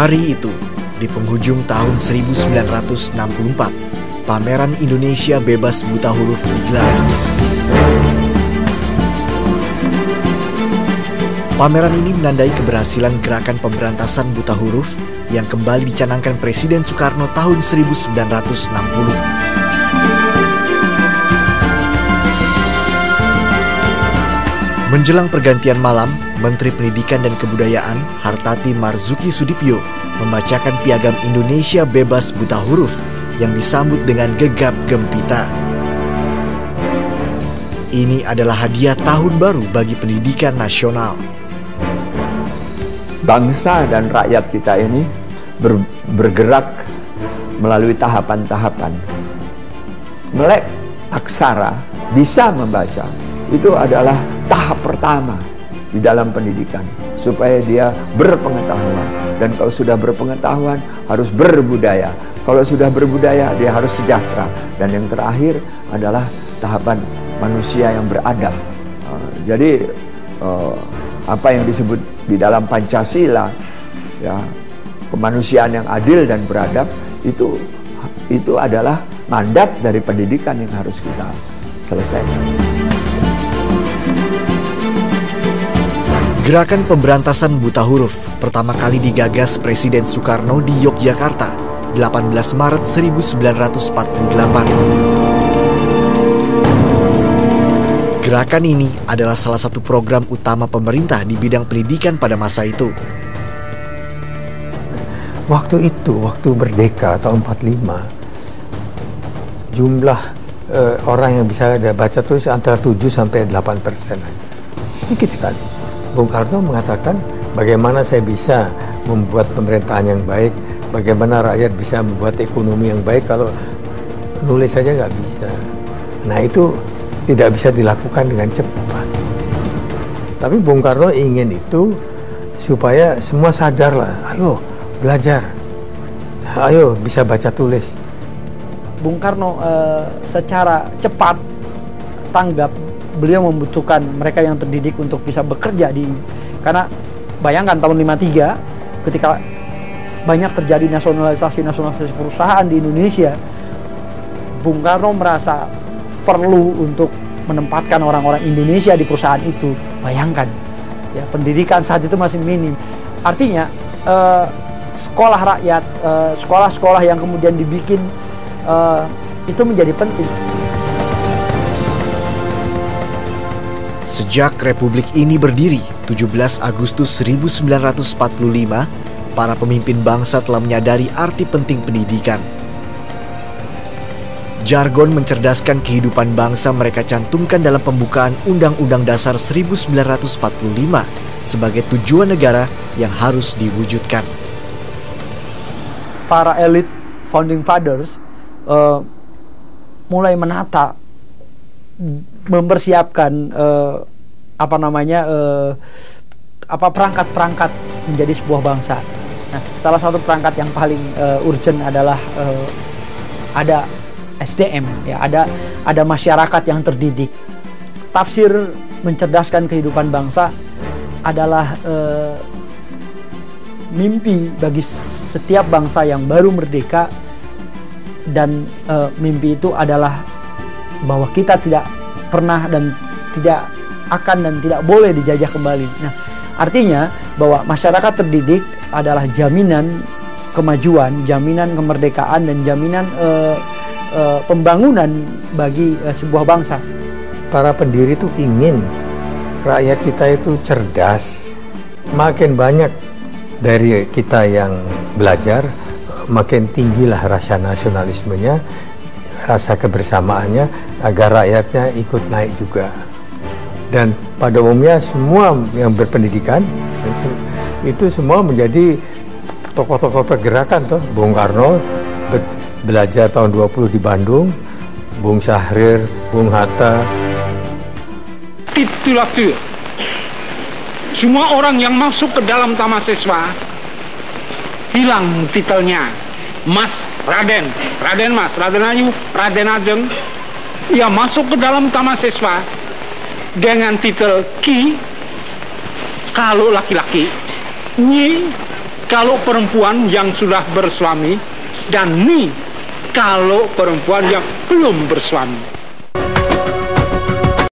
Hari itu, di penghujung tahun 1964, pameran Indonesia Bebas Buta Huruf digelar. Pameran ini menandai keberhasilan gerakan pemberantasan buta huruf yang kembali dicanangkan Presiden Soekarno tahun 1960. Menjelang pergantian malam, Menteri Pendidikan dan Kebudayaan Hartati Marzuki Sudipyo membacakan piagam Indonesia Bebas Buta Huruf yang disambut dengan gegap gempita. Ini adalah hadiah tahun baru bagi pendidikan nasional. Bangsa dan rakyat kita ini bergerak melalui tahapan-tahapan. Melek aksara, bisa membaca, itu adalah tahap pertama di dalam pendidikan, supaya dia berpengetahuan. Dan kalau sudah berpengetahuan, harus berbudaya. Kalau sudah berbudaya, dia harus sejahtera. Dan yang terakhir adalah tahapan manusia yang beradab. Jadi apa yang disebut di dalam Pancasila, ya, kemanusiaan yang adil dan beradab, itu adalah mandat dari pendidikan yang harus kita selesaikan. Gerakan pemberantasan buta huruf pertama kali digagas Presiden Soekarno di Yogyakarta, 18 Maret 1948. Gerakan ini adalah salah satu program utama pemerintah di bidang pendidikan pada masa itu. Waktu merdeka tahun 45, jumlah orang yang bisa baca tulis antara 7-8%. Sedikit sekali. Bung Karno mengatakan, bagaimana saya bisa membuat pemerintahan yang baik, bagaimana rakyat bisa membuat ekonomi yang baik kalau nulis saja nggak bisa. Nah, itu tidak bisa dilakukan dengan cepat. Tapi Bung Karno ingin itu supaya semua sadarlah, ayo belajar, ayo bisa baca tulis. Bung Karno secara cepat tanggap, beliau membutuhkan mereka yang terdidik untuk bisa bekerja karena bayangkan tahun 53 ketika banyak terjadi nasionalisasi perusahaan di Indonesia, Bung Karno merasa perlu untuk menempatkan orang-orang Indonesia di perusahaan itu. Bayangkan, ya, pendidikan saat itu masih minim. Artinya sekolah rakyat, sekolah-sekolah yang kemudian dibikin itu menjadi penting. Sejak Republik ini berdiri, 17 Agustus 1945, para pemimpin bangsa telah menyadari arti penting pendidikan. Jargon mencerdaskan kehidupan bangsa mereka cantumkan dalam pembukaan Undang-Undang Dasar 1945 sebagai tujuan negara yang harus diwujudkan. Para elit founding fathers mulai menata, mempersiapkan perangkat-perangkat menjadi sebuah bangsa. Nah, salah satu perangkat yang paling urgent adalah ada SDM, ya, ada masyarakat yang terdidik. Tafsir mencerdaskan kehidupan bangsa adalah mimpi bagi setiap bangsa yang baru merdeka, dan mimpi itu adalah bahwa kita tidak pernah dan tidak akan dan tidak boleh dijajah kembali. Nah, artinya bahwa masyarakat terdidik adalah jaminan kemajuan, jaminan kemerdekaan, dan jaminan pembangunan bagi sebuah bangsa. Para pendiri itu ingin rakyat kita itu cerdas. Makin banyak dari kita yang belajar, makin tinggilah rasa nasionalismenya, rasa kebersamaannya, agar rakyatnya ikut naik juga. Dan pada umumnya semua yang berpendidikan itu semua menjadi tokoh-tokoh pergerakan toh. Bung Karno belajar tahun 20 di Bandung, Bung Syahrir, Bung Hatta. Titulatur. Semua orang yang masuk ke dalam taman siswa hilang titelnya. Mas, Raden, Raden Mas, Raden Ayu, Raden Ajeng. Ia masuk ke dalam taman siswa dengan titel Ki kalau laki-laki, Nyi kalau perempuan yang sudah bersuami, dan ni kalau perempuan yang belum bersuami.